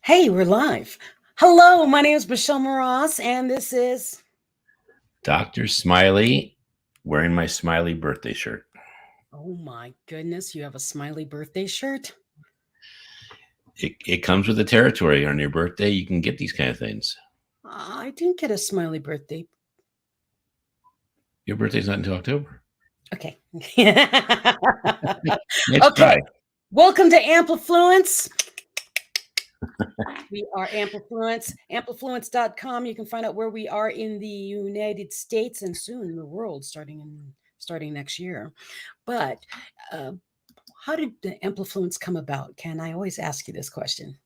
Hey, we're live. Hello, my name is Michelle Moras, and this is. Dr. Smiley wearing my Smiley birthday shirt. Oh my goodness, you have a smiley birthday shirt? It comes with the territory. On your birthday, you can get these kind of things. I didn't get a smiley birthday. Your birthday's not until October. Okay. Nice Okay. try. Welcome to Amplifluence. We are Amplifluence, amplifluence.com. You can find out where we are in the United States and soon the world starting next year. But how did the Amplifluence come about? Ken, I always ask you this question.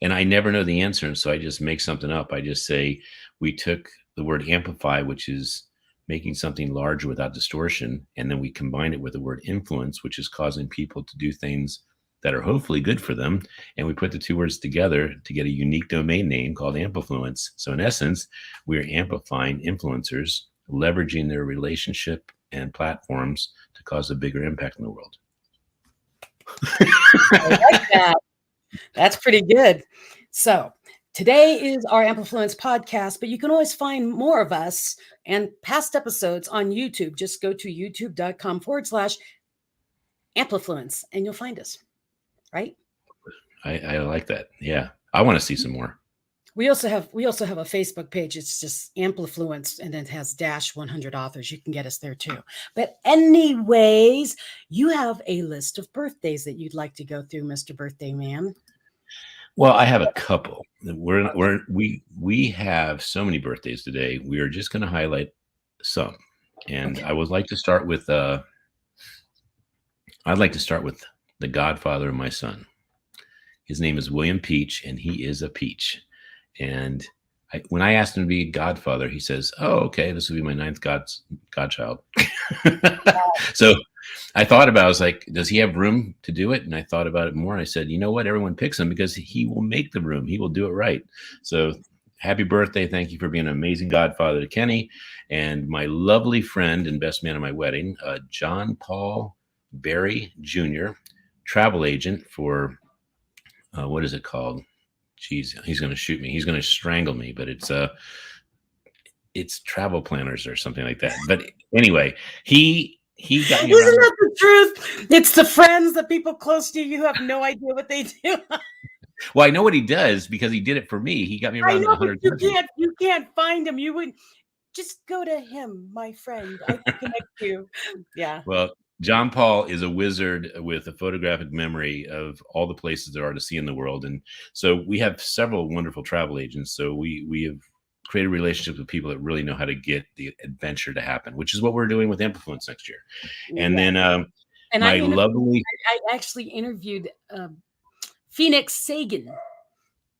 And I never know the answer, and so I just make something up. I just say we took the word amplify, which is making something larger without distortion, and then we combined it with the word influence, which is causing people to do things that are hopefully good for them. And we put the two words together to get a unique domain name called Amplifluence. So in essence, we're amplifying influencers, leveraging their relationship and platforms to cause a bigger impact in the world. I like that. That's pretty good. So today is our Amplifluence podcast, but you can always find more of us and past episodes on YouTube. Just go to youtube.com/Amplifluence and you'll find us. Right? I like that. Yeah. I want to see some more. We also have a Facebook page. It's just Amplifluence, and then it has -100 authors. You can get us there too. But anyways, you have a list of birthdays that you'd like to go through, Mr. Birthday Man. Well, I have a couple. We have so many birthdays today. We are just going to highlight some, and Okay. I would like to start with. I'd like to start with the godfather of my son. His name is William Peach, and he is a peach. And when I asked him to be godfather, he says, "Oh, okay, this will be my ninth godchild." So I thought about it. I was like, does he have room to do it? And I thought about it more. I said, you know what? Everyone picks him because he will make the room. He will do it right. So happy birthday. Thank you for being an amazing godfather to Kenny. And my lovely friend and best man at my wedding, John Paul Berry Jr., travel agent for, what is it called? Geez, he's going to shoot me. He's going to strangle me, but it's travel planners or something like that. But anyway, he got me Isn't around. that the truth? It's the friends, the people close to you who have no idea what they do. Well, I know what he does because he did it for me. He got me I around know, but 100 countries. you can't find him. You would just go to him, my friend. I can connect you. Yeah. Well, John Paul is a wizard with a photographic memory of all the places there are to see in the world. And so we have several wonderful travel agents. So we have created relationships with people that really know how to get the adventure to happen, which is what we're doing with Amplifluence next year. And Yeah. then And my lovely. I actually interviewed Phoenix Sagan Oh,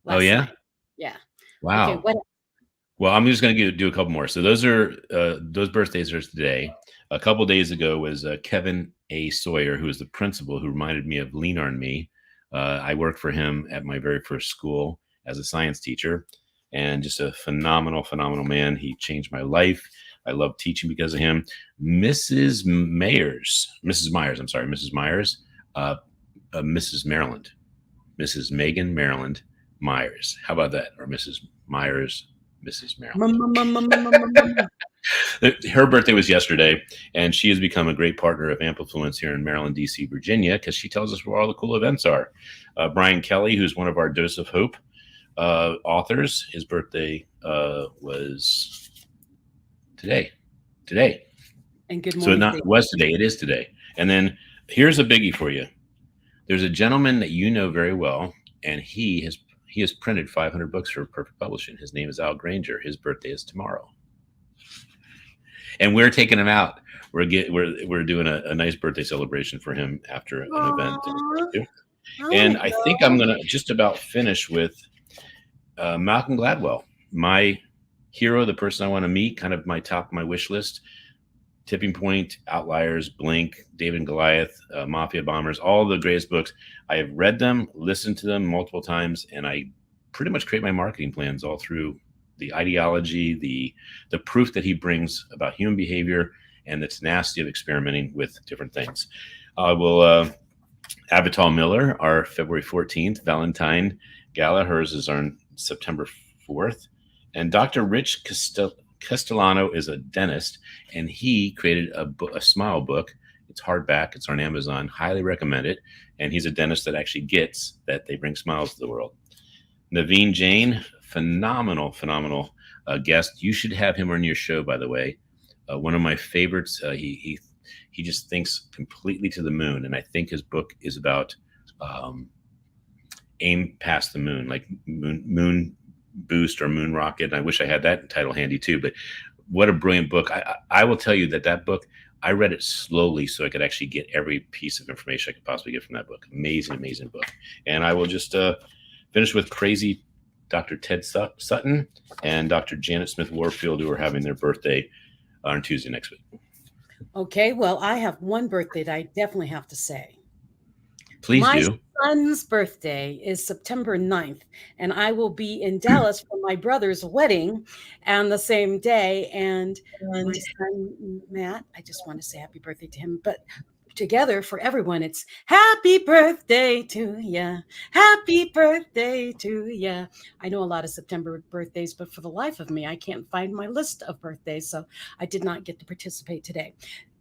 last yeah? night. Yeah. Wow. Okay. What? Well, I'm just going to do a couple more. So those birthdays are today. A couple days ago was Kevin A. Sawyer, who is the principal, who reminded me of Lean on Me. I worked for him at my very first school as a science teacher, and just a phenomenal, phenomenal man. He changed my life. I love teaching because of him. Mrs. Myers, Mrs. Myers, Mrs. Maryland, Mrs. Megan Maryland Myers. How about that? Or Mrs. Myers, Mrs. Maryland. Her birthday was yesterday, and she has become a great partner of Amplifluence here in Maryland, D.C., Virginia, because she tells us where all the cool events are. Brian Kelly, who's one of our Dose of Hope authors, his birthday was today. And good So morning. it was today. It is today. And then here's a biggie for you. There's a gentleman that you know very well, and he has printed 500 books for Perfect Publishing. His name is Al Granger. His birthday is tomorrow. And we're taking him out. We're doing a nice birthday celebration for him after an event. And I think I'm going to just about finish with Malcolm Gladwell, my hero, the person I want to meet, kind of my wish list. Tipping Point, Outliers, Blink, David and Goliath, Mafia Bombers, all the greatest books. I have read them, listened to them multiple times, and I pretty much create my marketing plans all through the ideology, the proof that he brings about human behavior, and the tenacity of experimenting with different things. I will Avital Miller, our February 14th. Valentine Gala, hers is on September 4th. And Dr. Rich Castellano is a dentist, and he created a smile book. It's hardback. It's on Amazon. Highly recommend it. And he's a dentist that actually gets that they bring smiles to the world. Naveen Jain, phenomenal guest. You should have him on your show, by the way. One of my favorites. He just thinks completely to the moon, and I think his book is about aim past the moon, like moon boost or moon rocket. And I wish I had that title handy too. But what a brilliant book! I will tell you that book, I read it slowly so I could actually get every piece of information I could possibly get from that book. Amazing book. And I will just finish with crazy Dr. Ted Sutton and Dr. Janet Smith Warfield, who are having their birthday on Tuesday next week. Okay, well, I have one birthday that I definitely have to say. Please My do. son's birthday is September 9th, and I will be in Dallas for my brother's wedding on the same day. And my son, Matt, I just want to say happy birthday to him. But together for everyone, it's happy birthday to ya. Happy birthday to ya. I know a lot of September birthdays, but for the life of me, I can't find my list of birthdays, so I did not get to participate today.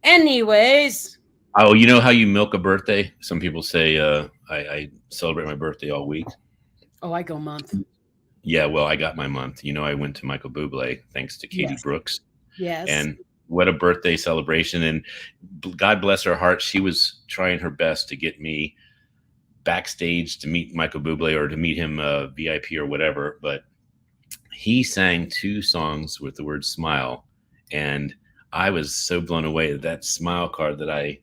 Anyways. Oh, you know how you milk a birthday? Some people say I celebrate my birthday all week. Oh, I go month. Yeah, well, I got my month. You know, I went to Michael Bublé thanks to Katie Brooks. Yes. And what a birthday celebration. And God bless her heart. She was trying her best to get me backstage to meet Michael Bublé or to meet him VIP or whatever. But he sang 2 songs with the word smile. And I was so blown away that smile card that I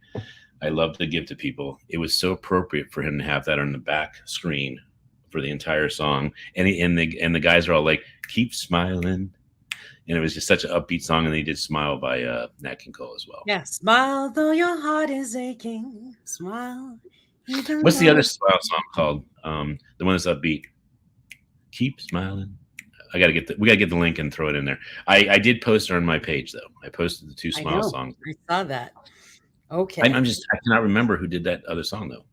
love to give to people. It was so appropriate for him to have that on the back screen for the entire song. And the guys are all like, keep smiling. And it was just such an upbeat song. And they did Smile by Nat King Cole as well. Yeah. Smile though your heart is aching. Smile. What's the other Smile song called? The one that's upbeat. Keep smiling. We gotta get the link and throw it in there. I did post it on my page though. I posted the 2 Smile songs. I saw that. Okay. I cannot remember who did that other song though.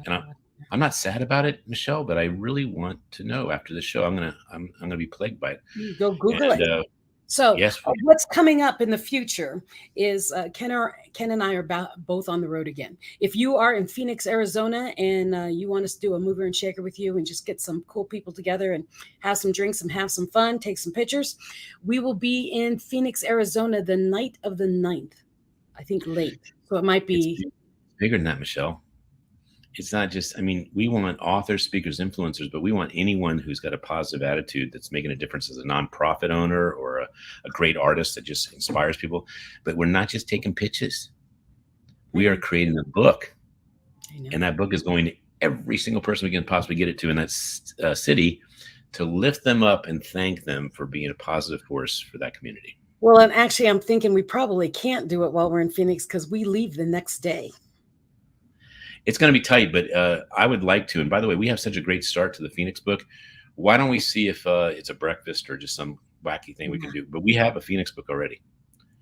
And I'm not sad about it, Michelle, but I really want to know after the show. I'm gonna be plagued by it. Go Google it. So yes, what's coming up in the future is Ken and I are both on the road again. If you are in Phoenix, Arizona, and you want us to do a mover and shaker with you and just get some cool people together and have some drinks and have some fun, take some pictures, we will be in Phoenix, Arizona the night of the 9th. I think late. So it might be it's bigger than that, Michelle. It's not just, we want authors, speakers, influencers, but we want anyone who's got a positive attitude that's making a difference as a nonprofit owner or a great artist that just inspires people. But we're not just taking pitches. We are creating a book. And that book is going to every single person we can possibly get it to in that city to lift them up and thank them for being a positive force for that community. Well, and actually, I'm thinking we probably can't do it while we're in Phoenix because we leave the next day. It's going to be tight, but I would like to. And by the way, we have such a great start to the Phoenix book. Why don't we see if it's a breakfast or just some wacky thing we can do? But we have a Phoenix book already.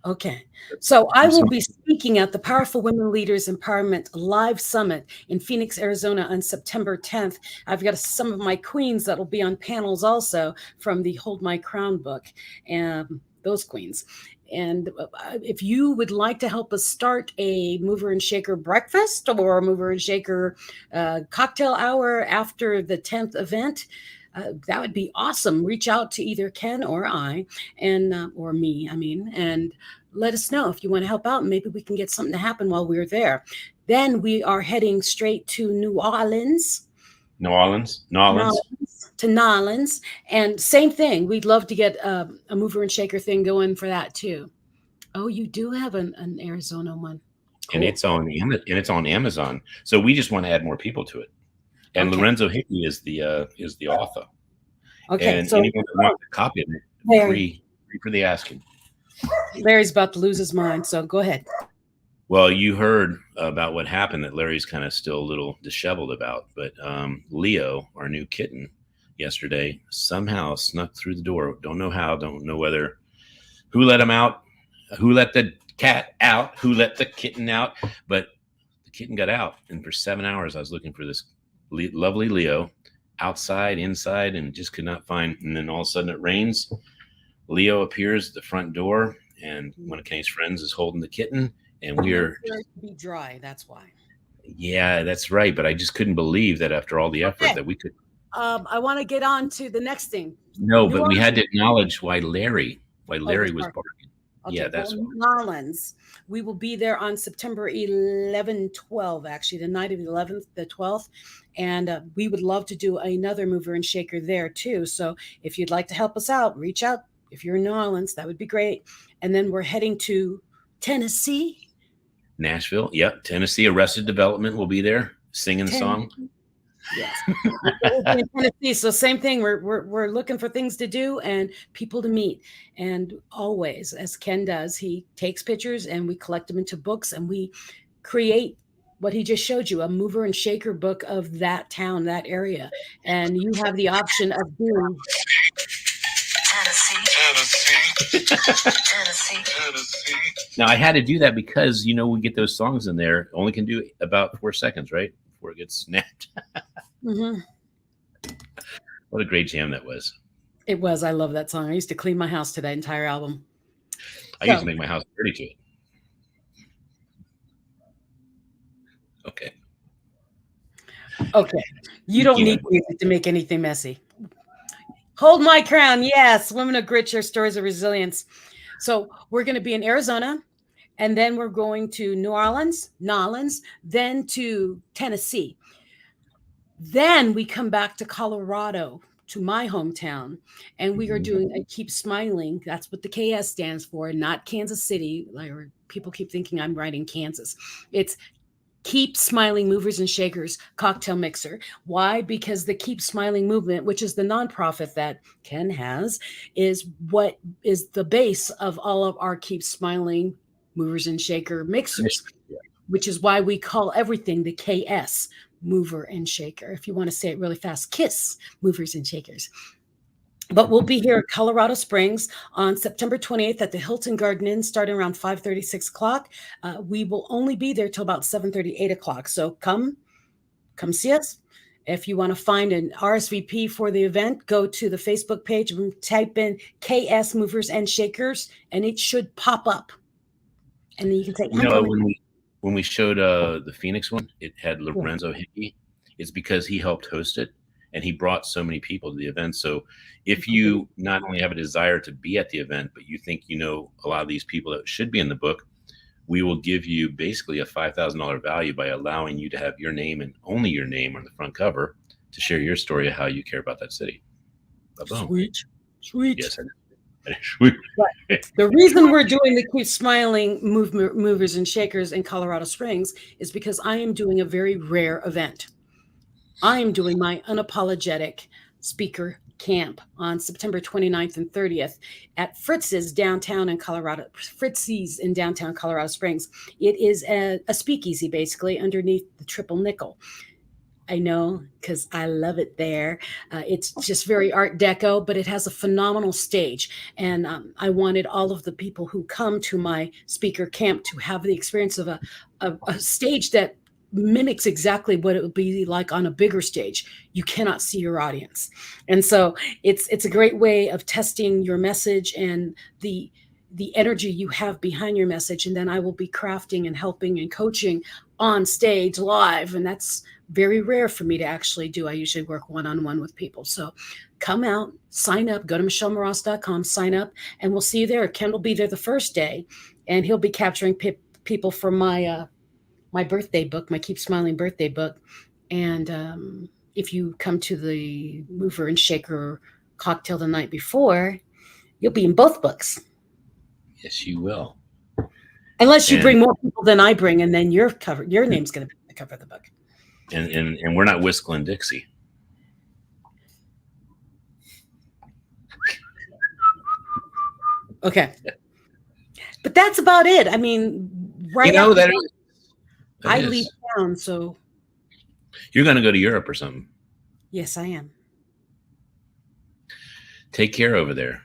Okay. So I will be speaking at the Powerful Women Leaders Empowerment Live Summit in Phoenix, Arizona on September 10th. I've got some of my queens that will be on panels also from the Hold My Crown book, and those queens. And if you would like to help us start a mover and shaker breakfast or a mover and shaker cocktail hour after the 10th event, that would be awesome. Reach out to either Ken or I, and or me, and let us know if you want to help out. Maybe we can get something to happen while we're there. Then we are heading straight to New Orleans. New Orleans. To Nolans, and same thing. We'd love to get a mover and shaker thing going for that too. Oh, you do have an Arizona one, cool. And it's on Amazon. So we just want to add more people to it. And okay. Lorenzo Hickey is the author. Okay, and so anyone that wants a copy of it, free for the asking. Larry's about to lose his mind, so go ahead. Well, you heard about what happened that Larry's kind of still a little disheveled about, but Leo, our new kitten, yesterday somehow snuck through the door. Don't know how, don't know who let him out, who let the cat out, who let the kitten out, but the kitten got out, and for 7 hours I was looking for this lovely Leo, outside, inside, and just could not find. And then all of a sudden it rains. Leo appears at the front door, and one of Kenny's friends is holding the kitten, and we are be dry. That's why. Yeah, that's right. But I just couldn't believe that after all the effort that we could. I want to get on to the next thing. No, but we had to acknowledge why Larry was barking. Okay, Yeah, that's New Orleans. We will be there on September 11, 12, actually, the night of the 11th, the 12th. And we would love to do another mover and shaker there too. So if you'd like to help us out, reach out. If you're in New Orleans, that would be great. And then we're heading to Tennessee. Nashville. Yep. Tennessee. Arrested Development will be there singing the song. Yes. In Tennessee. So same thing. We're looking for things to do and people to meet. And always, as Ken does, he takes pictures and we collect them into books and we create what he just showed you, a mover and shaker book of that town, that area. And you have the option of doing Tennessee. Now I had to do that because we get those songs in there. Only can do about 4 seconds, right, before it gets snapped. Mm-hmm. What a great jam that was! It was. I love that song. I used to clean my house to that entire album. I used to make my house dirty to it. Okay. You don't need music to make anything messy. Hold my crown. Yes. Women of Grit share stories of resilience. So we're going to be in Arizona, and then we're going to New Orleans, then to Tennessee. Then we come back to Colorado, to my hometown, and we are doing a Keep Smiling. That's what the KS stands for, not Kansas City. Like people keep thinking I'm writing Kansas. It's Keep Smiling Movers and Shakers cocktail mixer. Why? Because the Keep Smiling movement, which is the nonprofit that Ken has, is what is the base of all of our Keep Smiling Movers and Shaker mixers, which is why we call everything the KS, Mover and Shaker. If you want to say it really fast, KISS, Movers and Shakers. But we'll be here at Colorado Springs on September 28th at the Hilton Garden Inn, starting around 5:30, 6 o'clock. We will only be there till about 7:30, 8 o'clock. So come see us. If you want to find an RSVP for the event, go to the Facebook page and type in KS Movers and Shakers, and it should pop up. And then you can say, when we showed the Phoenix one, it had Lorenzo Hickey. It's because he helped host it. And he brought so many people to the event. So if you not only have a desire to be at the event, but you think a lot of these people that should be in the book, we will give you basically a $5,000 value by allowing you to have your name and only your name on the front cover to share your story of how you care about that city. Sweet. Yes, sweet. The reason we're doing the Keep Smiling Movers and Shakers in Colorado Springs is because I am doing a very rare event. I am doing my unapologetic speaker camp on September 29th and 30th at Fritz's downtown in Colorado, Fritzy's in downtown Colorado Springs. It is a speakeasy, basically, underneath the Triple Nickel. I know, because I love it there. It's just very Art Deco, but it has a phenomenal stage. And I wanted all of the people who come to my speaker camp to have the experience of a stage that mimics exactly what it would be like on a bigger stage. You cannot see your audience. And so it's a great way of testing your message and the energy you have behind your message. And then I will be crafting and helping and coaching on stage live. And that's very rare for me to actually do. I usually work one-on-one with people. So come out, sign up, go to michellemoross.com, sign up, and we'll see you there. Ken will be there the first day, and he'll be capturing people for my birthday book, my Keep Smiling birthday book. And if you come to the Mover and Shaker cocktail the night before, you'll be in both books. Yes, you will. Unless you bring more people than I bring, and then your name's going to be on the cover of the book. And we're not whistling Dixie. Okay. But that's about it. I mean, right now that I leave town, so you're going to go to Europe or something. Yes, I am. Take care over there.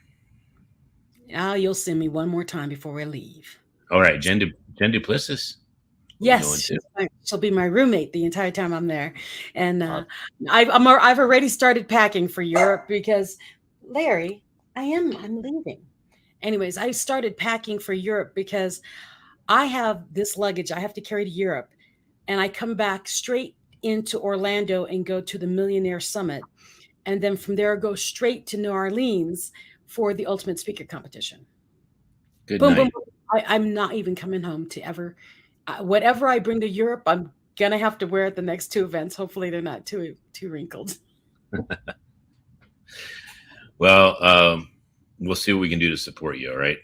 You'll send me one more time before I leave. All right, Jen Duplessis. We'll be going Yes, to. she'll be my roommate the entire time I'm there, and Awesome. I've already started packing for Europe because Larry, I'm leaving. Anyways, I started packing for Europe because I have this luggage I have to carry to Europe, and I come back straight into Orlando and go to the Millionaire Summit, and then from there go straight to New Orleans for the Ultimate Speaker competition. Good Boom, boom, night. boom. I'm not even coming home to ever. Whatever I bring to Europe, I'm gonna have to wear at the next two events. Hopefully, they're not too wrinkled. Well, we'll see what we can do to support you. All right.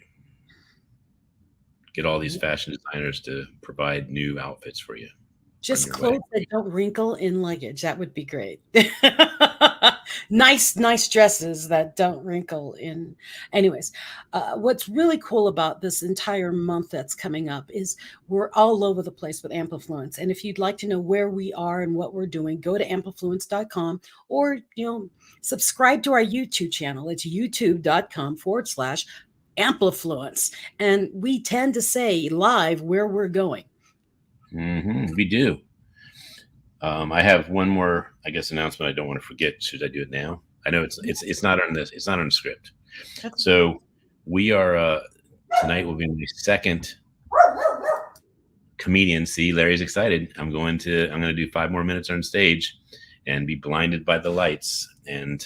Get all these fashion designers to provide new outfits for you on Just your way. clothes that don't wrinkle in luggage. That would be great. Nice dresses that don't wrinkle in. Anyways, what's really cool about this entire month that's coming up is we're all over the place with Amplifluence. And if you'd like to know where we are and what we're doing, go to amplifluence.com or, subscribe to our YouTube channel. It's youtube.com/Amplifluence. And we tend to say live where we're going. We do. I have one more, I guess, announcement. I don't want to forget. Should I do it now? I know it's not on this. It's not on the script. So we are tonight will be my second comedian. See, Larry's excited. I'm going to do 5 more minutes on stage and be blinded by the lights and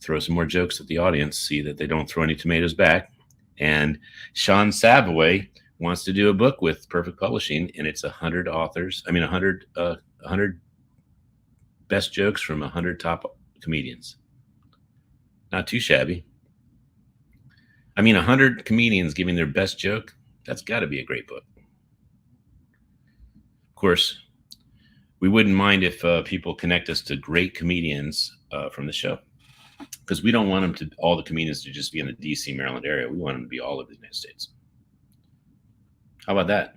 throw some more jokes at the audience. See that they don't throw any tomatoes back. And Sean Savoy wants to do a book with Perfect Publishing, and it's 100 authors. I mean, 100 best jokes from 100 top comedians. Not too shabby. I mean, 100 comedians giving their best joke. That's got to be a great book. Of course, we wouldn't mind if people connect us to great comedians from the show, because we don't want all the comedians to just be in the DC, Maryland area. We want them to be all over the United States. How about that?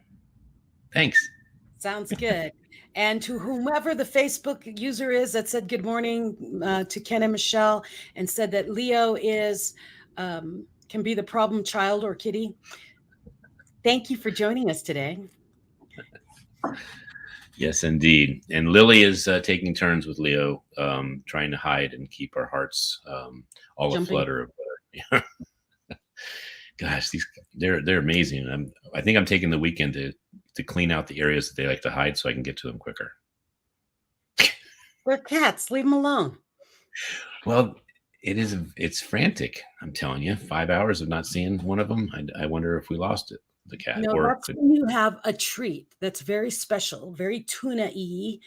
Thanks. Sounds good. And to whomever the Facebook user is that said good morning to Ken and Michelle and said that Leo can be the problem child or kitty. Thank you for joining us today. Yes, indeed. And Lily is taking turns with Leo, trying to hide and keep our hearts all Jumping. aflutter. Gosh, they're amazing. I think I'm taking the weekend to clean out the areas that they like to hide so I can get to them quicker. They're cats. Leave them alone. Well, it's frantic. I'm telling you, 5 hours of not seeing one of them. I wonder if we lost it, the cat. That's when you have a treat that's very special, very tuna-y,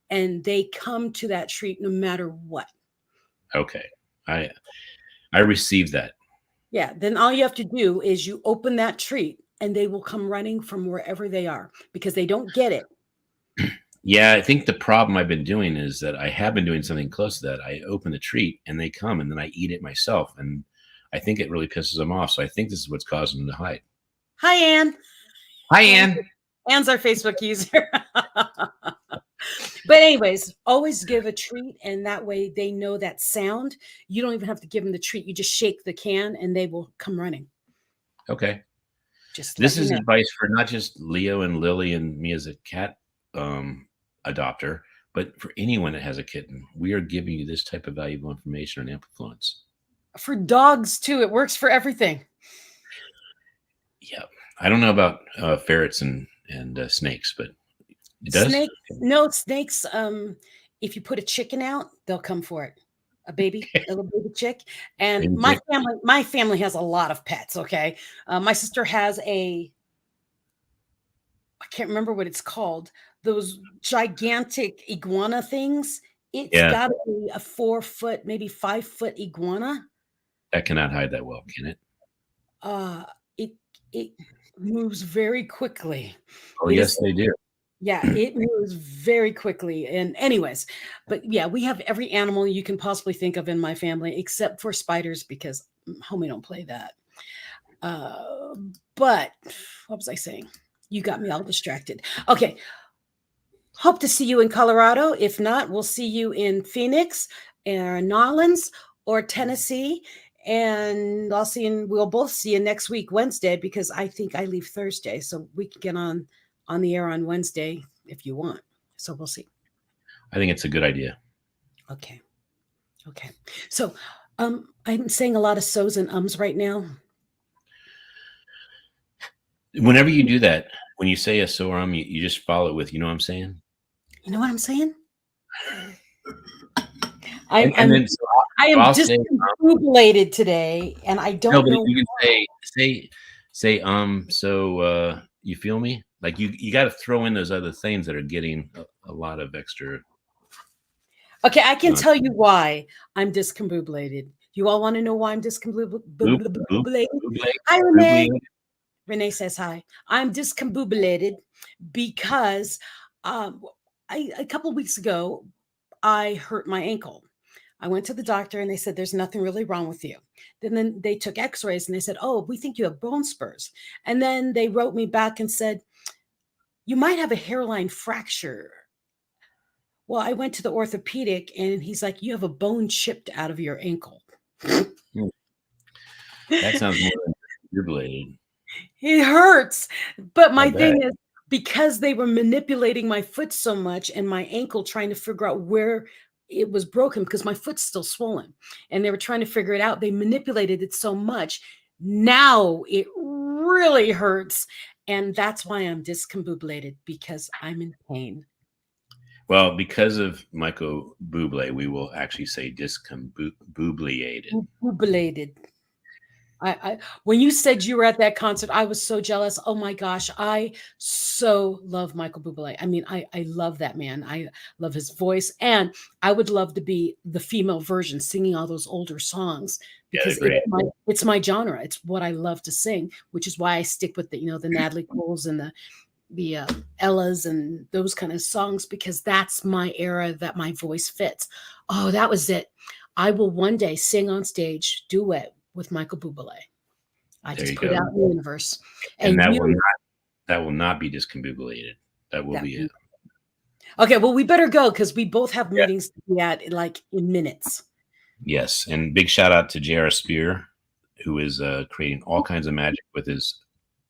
and they come to that treat no matter what. Okay. I received that. Yeah, then all you have to do is you open that treat and they will come running from wherever they are because they don't get it. Yeah, I think the problem I've been doing is that I have been doing something close to that. I open the treat and they come and then I eat it myself. And I think it really pisses them off. So I think this is what's causing them to hide. Hi, Anne. Hi, Anne. Anne's our Facebook user. But anyways, always give a treat, and that way they know that sound. You don't even have to give them the treat. You just shake the can, and they will come running. Okay. Just this is advice for not just Leo and Lily and me as a cat adopter, but for anyone that has a kitten. We are giving you this type of valuable information on Amplifluence. For dogs, too. It works for everything. Yeah. I don't know about ferrets and snakes, but it does. Snakes. If you put a chicken out, they'll come for it. A little baby chick. And my family has a lot of pets. Okay, my sister has I can't remember what it's called. Those gigantic iguana things. It's got to be a 4 foot, maybe 5 foot iguana. That cannot hide that well, can it? It moves very quickly. Oh, yes, they do. Yeah, it moves very quickly. And anyways, but yeah, we have every animal you can possibly think of in my family, except for spiders, because homie don't play that. But what was I saying? You got me all distracted. Okay. Hope to see you in Colorado. If not, we'll see you in Phoenix or New Orleans or Tennessee. And we'll both see you next week, Wednesday, because I think I leave Thursday. So we can get on on the air on Wednesday if you want. So we'll see. I think it's a good idea. Okay. Okay. So I'm saying a lot of so's and ums right now. Whenever you do that, when you say a so or you just follow it with, you know what I'm saying? You know what I'm saying? And then so I am I'll say discombobulated today, and I no, don't but know. you can say so you feel me? Like you got to throw in those other things that are getting a lot of extra. Okay, I can Uh, tell you why I'm discombobulated. You all want to know why I'm boop, boop, discombobulated? boobly, Hi, Renee. boobly. Renee says hi. I'm discombobulated because um, a couple of weeks ago, I hurt my ankle. I went to the doctor and they said, there's nothing really wrong with you. Then they took x-rays and they said, oh, we think you have bone spurs. And then they wrote me back and said, you might have a hairline fracture. Well, I went to the orthopedic and he's like, you have a bone chipped out of your ankle. That sounds more than jubilated. It hurts. But I my bet. thing is, because they were manipulating my foot so much and my ankle, trying to figure out where it was broken because my foot's still swollen and they were trying to figure it out. They manipulated it so much. Now it really hurts. And that's why I'm discombobulated, because I'm in pain. Well, because of Michael Bublé, we will actually say discombobulated. Belated. I when you said you were at that concert, I was so jealous. Oh my gosh, I so love Michael Bublé. I mean, I love that man. I love his voice, and I would love to be the female version singing all those older songs Yeah, because they're great. it's my genre. It's what I love to sing, which is why I stick with the Natalie Coles and the Ellas and those kind of songs, because that's my era that my voice fits. Oh, that was it. I will one day sing on stage duet with Michael Bublé. I There just you put it go. out in the universe. And And you that will not be discombobulated. That will that be it. okay, well, we better go because we both have Yeah. meetings to be at like in minutes. Yes. And big shout out to J.R. Spear, who is creating all kinds of magic with his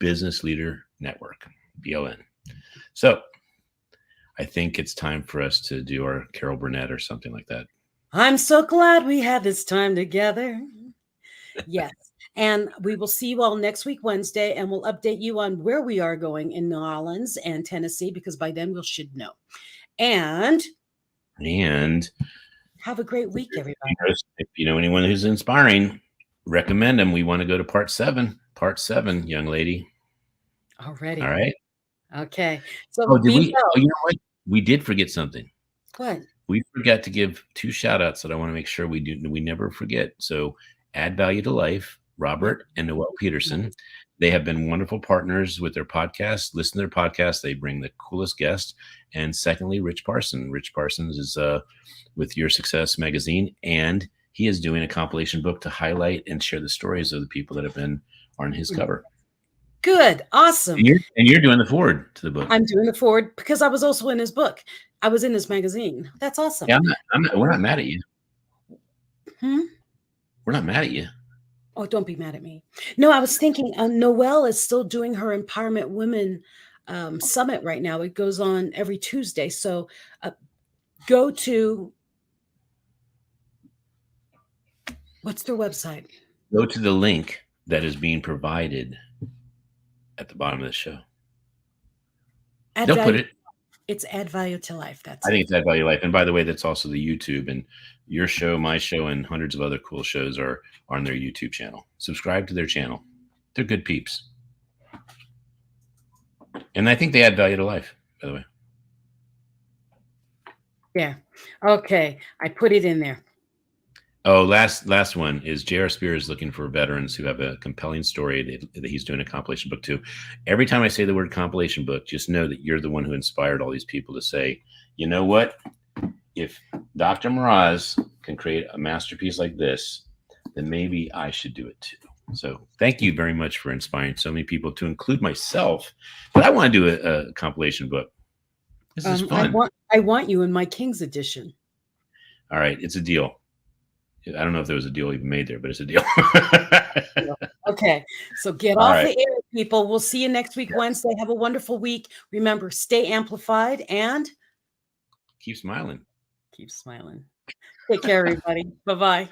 Business Leader Network, BLN. So I think it's time for us to do our Carol Burnett or something like that. I'm so glad we had this time together. Yes. And we will see you all next week, Wednesday, and we'll update you on where we are going in New Orleans and Tennessee, because by then we should know. And have a great week, everybody. If you know anyone who's inspiring, recommend them. We want to go to part 7. Part 7, young lady. Already. All right. Okay. So Oh, did be we? well. Oh, you know what? We did forget something. What? We forgot to give 2 shout outs that I want to make sure we do. We never forget. So Add Value to Life, Robert and Noelle Peterson. They have been wonderful partners with their podcast. Listen to their podcast. They bring the coolest guests. And secondly, Rich Parson. Rich Parsons is with Your Success magazine, and he is doing a compilation book to highlight and share the stories of the people that have been on his cover. Good. Awesome. And you're doing the forward to the book. I'm doing the forward because I was also in his book. I was in his magazine. That's awesome. Yeah, we're not mad at you. Hmm? We're not mad at you. Oh, don't be mad at me. No, I was thinking Noelle is still doing her Empowerment Women Summit right now. It goes on every Tuesday. So go to, what's their website? Go to the link that is being provided at the bottom of the show. Don't put it. It's Add Value to Life. I think it's Add Value to Life. And by the way, that's also the YouTube, and your show, my show, and hundreds of other cool shows are on their YouTube channel. Subscribe to their channel. They're good peeps. And I think they add value to life, by the way. Yeah. Okay. I put it in there. Oh, last one is J.R. Spear is looking for veterans who have a compelling story that he's doing a compilation book too. Every time I say the word compilation book, just know that you're the one who inspired all these people to say, you know what? If Dr. Mraz can create a masterpiece like this, then maybe I should do it too. So thank you very much for inspiring so many people, to include myself. But I want to do a compilation book. This is fun. I want you in my King's edition. All right. It's a deal. I don't know if there was a deal even made there, but it's a deal. Okay. So get off the air people. We'll see you next week, Yeah. Wednesday. Have a wonderful week. Remember, stay amplified and Keep smiling. keep smiling. Take care, everybody. Bye-bye.